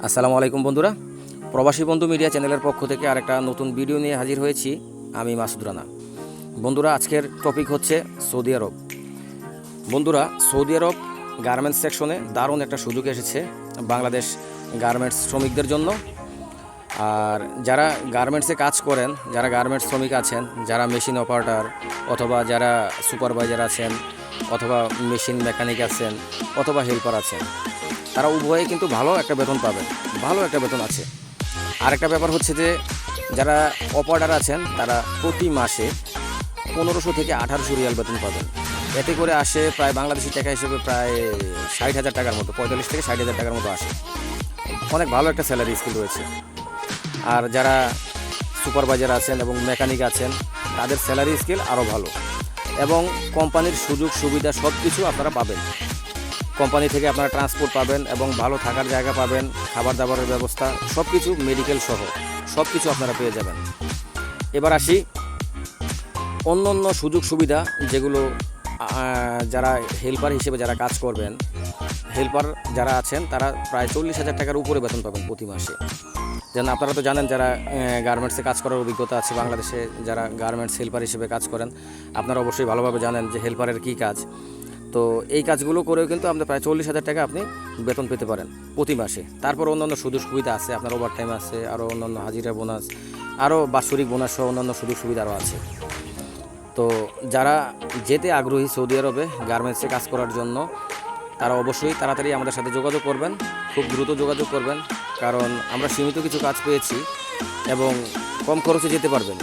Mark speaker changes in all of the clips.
Speaker 1: আসসালামু আলাইকুম বন্ধুরা, প্রবাসী বন্ধু মিডিয়া চ্যানেলের পক্ষ থেকে আরেকটা নতুন ভিডিও নিয়ে হাজির হয়েছি। আমি মাসুদ রানা। বন্ধুরা, আজকের টপিক হচ্ছে সৌদি আরব। বন্ধুরা, সৌদি আরব গার্মেন্টস সেকশনে দারুণ একটা সুযোগ এসেছে বাংলাদেশ গার্মেন্টস শ্রমিকদের জন্য। আর যারা গার্মেন্টসে কাজ করেন, যারা গার্মেন্টস শ্রমিক আছেন, যারা মেশিন অপারেটর অথবা যারা সুপারভাইজার আছেন অথবা মেশিন মেকানিক আছেন অথবা হেল্পার আছেন, তারা উভয়ে কিন্তু ভালো একটা বেতন পাবেন, ভালো একটা বেতন আছে। আরেকটা ব্যাপার হচ্ছে যে যারা অপারেটর আছেন তারা প্রতি মাসে 1500 থেকে 1800 রিয়াল বেতন পাবেন। এতে করে আসে প্রায় বাংলাদেশি টাকা হিসেবে প্রায় 60,000 টাকার মতো, 45 থেকে 60,000 টাকার মতো আসে। অনেক ভালো একটা স্যালারি স্কিল রয়েছে। আর যারা সুপারভাইজার আছেন এবং মেকানিক আছেন তাদের স্যালারি স্কেল আরও ভালো এবং কোম্পানির সুযোগ সুবিধা সব কিছু আপনারা পাবেন। কোম্পানি থেকে আপনারা ট্রান্সপোর্ট পাবেন এবং ভালো থাকার জায়গা পাবেন, খাবার দাবারের ব্যবস্থা সব কিছু, মেডিকেল সহ সব কিছু আপনারা পেয়ে যাবেন। এবার আসি অন্য অন্য সুযোগ সুবিধা যেগুলো যারা হেল্পার হিসেবে যারা কাজ করবেন, হেল্পার যারা আছেন তারা প্রায় 40,000 টাকার উপরে বেতন পাবেন প্রতি মাসে। যেন আপনারা তো জানেন, যারা গার্মেন্টসে কাজ করার অভিজ্ঞতা আছে, বাংলাদেশে যারা গার্মেন্টস হেল্পার হিসেবে কাজ করেন, আপনারা অবশ্যই ভালোভাবে জানেন যে হেল্পারের কী কাজ। তো এই কাজগুলো করেও কিন্তু আপনি প্রায় 40,000 টাকা আপনি বেতন পেতে পারেন প্রতি মাসে। তারপর অন্যান্য সুযোগ সুবিধা আছে, আপনার ওভার টাইম আছে, আরও অন্যান্য হাজিরা বোনাস, আরও বাৎসরিক বোনাস সহ অন্যান্য সুযোগ সুবিধা আরও আছে। তো যারা যেতে আগ্রহী সৌদি আরবে গার্মেন্টসে কাজ করার জন্য, তারা অবশ্যই তাড়াতাড়ি আমাদের সাথে যোগাযোগ করবেন, খুব দ্রুত যোগাযোগ করবেন, কারণ আমরা সীমিত কিছু কাজ পেয়েছি এবং কম খরচে যেতে পারবেন।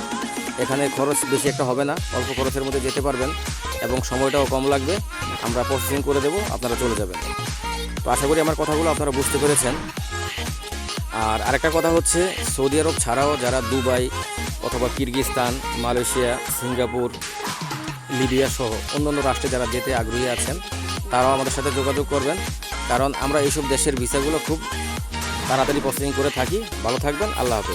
Speaker 1: এখানে খরচ বেশি একটা হবে না, অল্প খরচের মধ্যে যেতে পারবেন এবং সময়টাও কম লাগবে। আমরা প্রসেসিং করে দেব, আপনারা চলে যাবেন। তো আশা করি আমার কথাগুলো আপনারা বুঝতে পেরেছেন। আর আরেকটা কথা হচ্ছে, সৌদি আরব ছাড়াও যারা দুবাই অথবা কিরগিজস্তান, মালয়েশিয়া, সিঙ্গাপুর, লিবিয়া সহ অন্যান্য রাষ্ট্রে যারা যেতে আগ্রহী আছেন, তারাও আমাদের সাথে যোগাযোগ করবেন, কারণ আমরা এইসব দেশের ভিসাগুলো খুব তাড়াতাড়ি প্রসেসিং করে থাকি। ভালো থাকবেন, আল্লাহ হাফেজ।